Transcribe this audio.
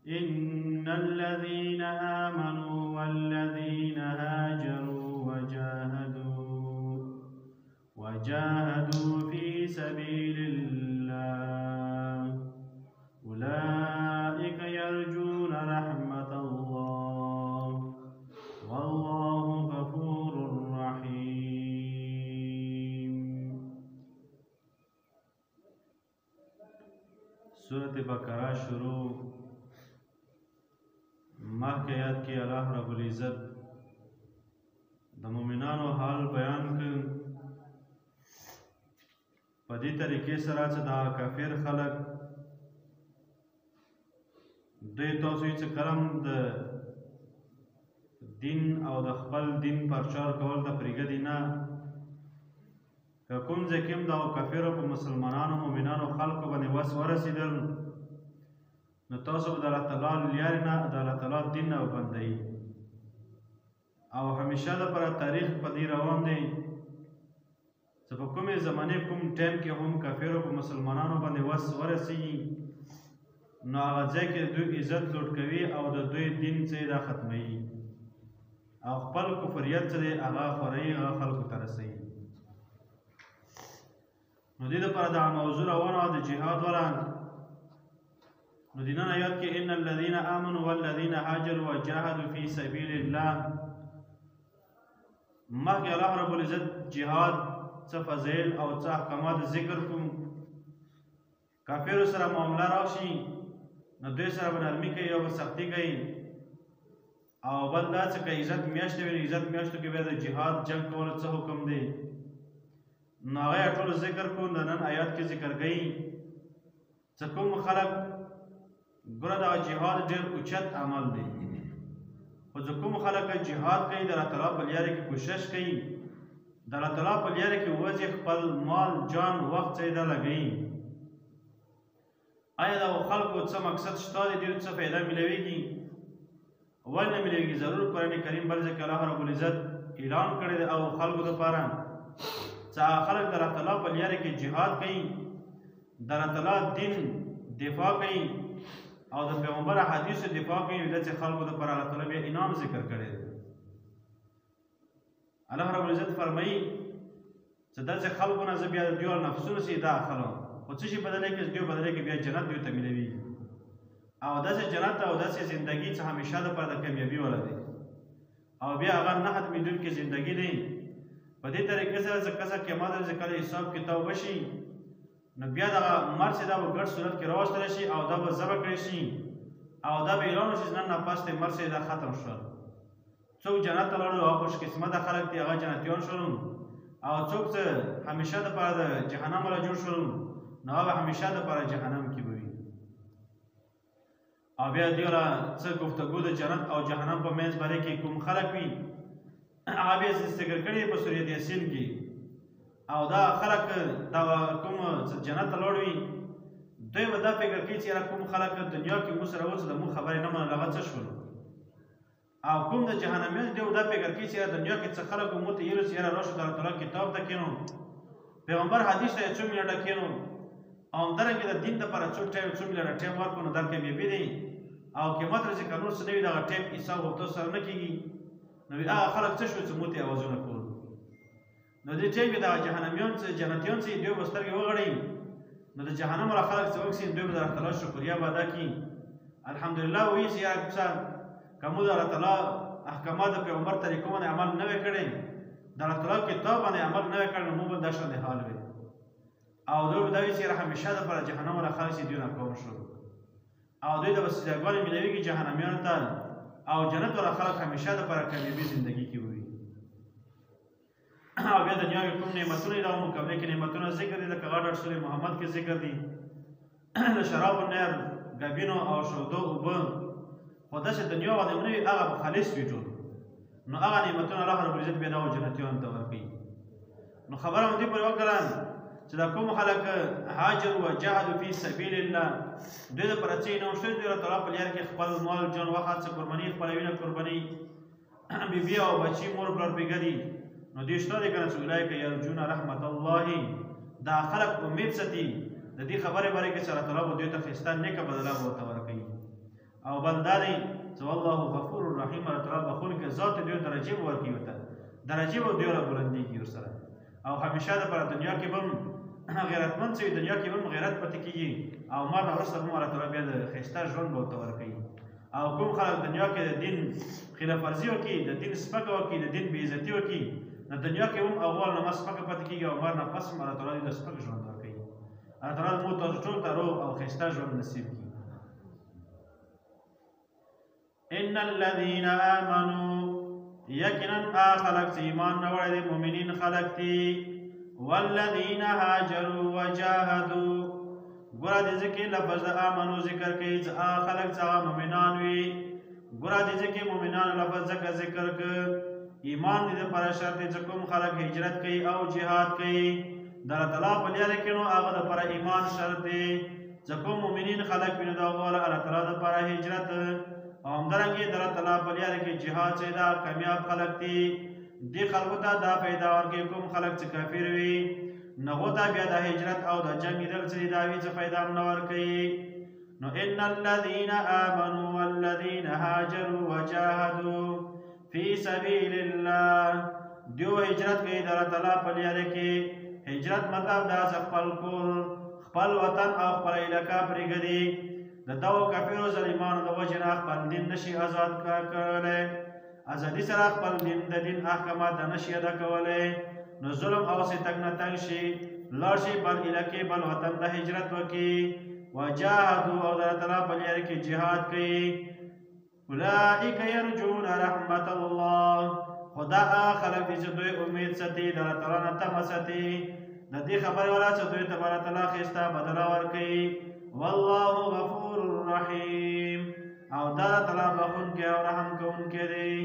إن الذين آمنوا والذين هاجروا وجاهدوا في سبيل الله أولئك يرجون رحمة الله والله غفور رحيم. سورة بقرہ شروع مخکې آیات کې الله رب العزت د مؤمنانو حال بیان کړ په دې طریقې سره چې دا کافر خلک دوی تاسو چې کلم د دین او د خپل دین پرچار کول د پرېږدي نه که کوم ځای کې هم د کافرو په مسلمانانو مؤمنانو خلکو باندې وس ورسېدل نو تاسو به د الله تعالی لیارې نه د الله تعالی دین نه وبندوي او همیشه دپاره تاریخ په دې روان دی چې په کومې زمانې کوم ټایم کې هم کافرو په مسلمانانو باندې وس ورسېږي نو هغه ځای کې دوی عزت لوټ کوي او د دوی دین چې دا ختموي او خپل کفریت چې دی هغه خوروي هغه خلکو ته رسوي. نو دې دپاره دغه موضوع روانه وه د جهاد والا. نو دې نن آیات کې ان الذین آمنوا والذین هاجروا وجاهدوا فی سبیل الله مخکې الله رب العزت جهاد څه فضایل او څه احکامات ذکر کوم. کافرو سره معامله راشي نو دوی سره به نرمي کوي او به سختي کوي او بل دا چې که عزت میاشتې وي نو عزت میاشتو کې بیا د جهاد جنګ کولو څه حکم دی نو هغه یې ټولو ذکر کوو. د نن آیات کې ذکر کوي چې کوم خلک ګوره دغه جهاد ډېر اوچت عمل دی خو چې کوم خلک جهاد کوي د الله تعالی په لیارې کې کوشش کوي د الله تعالی په لیارې کې وځي خپل مال جان وخت چې دا لګوي آیا د خلکو څه مقصد شته دی دوی څه فایده میلویږي ولې نه میلویږي؟ ضرور قرآن کریم بل ځای کې الله رب العزت اعلان کړی دی او خلکو دپاره چې هغه خلک د الله تعالی په لیارې کې جهاد کوي د الله تعالی دین دفاع کوي او د پیغمبر حدیث دفاع کوي داسې خلکو دپاره الله تعالی بیا انعام ذکر کړی دی. الله رب العزت فرمایي چې داسې خلکو نه زه بیا د دوی نفسونو سې دا اخلم خو څه شي بدلی کې دوی بدلی کې بیا جنت دوی ته میلویږي او داسې جنت او داسې زندګي چې همیشه دپاره د کامیابي والا دی او بیا هغه نه ختمېدونکې زندګي دی. په دې طریقې سره چې کله قیامت ورځ کله حساب کتاب وشي نو بیا دغه مر چې دا به ګډ صورت کې راوستلی شي او دا به ذبح کړی شي او دا به اعلان وشي چې نن نه پس دی مر چې دا ختم شول. څوک جنت ته لاړل هغه خوش قسمته خلک دي هغه جنتیان شول او څوک چې همیشه دپاره د جهنم والا جوړ شول نو هغه همیشه دپاره جهنم کې به وي. او بیا دې والا څه گفتګو د جنت او جهنم په منځ باره کې کوم خلک وي هغه بیا ذکر کړي په سورة یاسین کې او دا خلک دا کوم جنت ته لاړ وي دوی به دا فکر کوي چې یاره کوم خلک دنیا کې موږ سره اوس د موږ خبرې نه منل هغه څه شول او کوم د جهنمیان دوی دا فکر کوي چې یاره دنیا کې څه خلک مو ته یېلو چې یاره راشو د الله تعالی کتاب ته کښېنو پیغمبر حدیث ته 2 منټه کښېنو او همدارنګې د دین دپاره څو منټه ټایم ورکړو نو دا کامیابي دی او قیامت ورځې که نور څه نه وي دغه ټایم حساب ورته سره نه کېږي نو هغه خلک څه شو چې مو ته اوازونه کول نو دې ټایم کې دغه جهنمیان چې جنتیان چې دوی به سترګې وغړوي نو د جهنم والا خلک چې وکسي دوی به د الله تعالی شکریا به ادا کړي الحمدلله وایي چې یاره که موږ د الله تعالی احکامات د پیغمبر طریقو باندې عمل نه وی کړی د الله تعالی کتاب باندې عمل نه وی کړی نو موږ به دا شان حال وي او دوی به دا وایي چې یاره همیشه دپاره جهنم والا خلک چې دوی ناکام شو او دوی ته به سزاګانې میلویږي جهنمیانو ته او جنت والا خلک همیشه دپاره کامیابي زندګي کې وي. او بیا دنیا کې کوم نعمتونه دي دغه مقابلې کې نعمتونه ذکر دي لکه غاټ سورې محمد کې ذکر دي د شراب النار ګابینو او شودو اوبه خو داسې دنیا باندې ونه وي هغه به خالص وي ټول نو هغه نعمتونه الله رب العزت بیا دغو جنتیانو ته ورکوي. نو خبره مو دې پورې وکړه چې دا کوم خلک هاجر و جهدوا فی سبیل الله دوی دپاره څه نه وشوي دوی الله تعالی په لیار کې خپل مال جان وخت څه قرباني خپله وینه قرباني بیبي او بچي مور پلار پرېږدي نو دوی شته دی که نه چې اولئک یرجون رحمت الله دا خلک امید ساتي د دې خبرې باره کې چې الله تعالی به دوی ته ښایسته نیکه بدله به ورته ورکوي او بل دا دی چې والله غفور رحیم، الله تعالی بخونکی ذات دی، درجې به ورکوي ورته، درجې به دوی رابلندېږي ورسره، او همیشه دپاره دنیا کې به هم غیرتمند څه وي، دنیا کې به هم غیرت پاتې کېږي، او مرګ نه وروسته به هم الله تعالی بیا د ښایسته ژوند به ورته ورکوي. او کوم خلک دنیا کې د دین خلاف ورزي وکړي، د دین سپکه وکړي، د دین بې عزتي وکړي، نو دنیا کې هم اول نه سپکه پاتې کېږي، او مرګ نه پس هم الله تعالی د سپک ژوند ورکوي. الله تعالی موږ تاسو ټولو ته روغ او ښایسته ژوند نصیب کړي. ان الذين آمنوا یقینا خلق چې ایمان راوړی دي مؤمنین خلق دي، والذین هاجروا وجاهدوا، ګوره دې ځکه لفظ د آمنو ذکر کوي چې خلق چې هغه مؤمنان وي، ګوره دې ځکه مؤمنانو لفظ ځکه ذکر که ایمان دې دپاره شرط دی چې کوم خلق هجرت کوي او جهاد کوي د الله تعالی په لاره کې، نو هغه دپاره ایمان شرط دی. چې کوم مؤمنین خلق وي نو د هغو الله تعالی دپاره هجرت او همدارنګې د الله تعالی په لاره کې جهاد چې دا کامیاب خلق دي. دې خلکو ته دا پیدا ورکوي کوم خلک چې کافر وي، نو هغو ته بیا د هجرت او د جنګېدل چې دي د هغې څه فایده هم نه ورکوي. نو ان الذین آمنوا والذین هاجروا وجاهدوا فی سبیل الله، دیو هجرت کوي د الله تعالی په لاره کې. هجرت مطلب دا چې خپل کور، خپل وطن او خپل علاقه پرېږدي، د دغو کافرو ظالمانو د وجې نه خپل دین نشي آزاد کړلی، ازادي سره خپل دین د دین احکامات نشي ادا کولی، نو ظلم او ستک نه تنګ شي، لاړ شي بل علاقې بل وطن ته هجرت وکړي. وجاهدوا او د الله تعالی په لاره کې جهاد کوي. اولئک یرجون رحمت الله، خدا خلک دي چې دوی امید ساتي، د الله تعالی نه تمه ساتي، د دې خبرې والا چې دوی ته به الله تعالی ښایسته بدله ورکوي. والله غفور رحیم، او دا الله تعالی بخونکی او رحم کوونکی دی.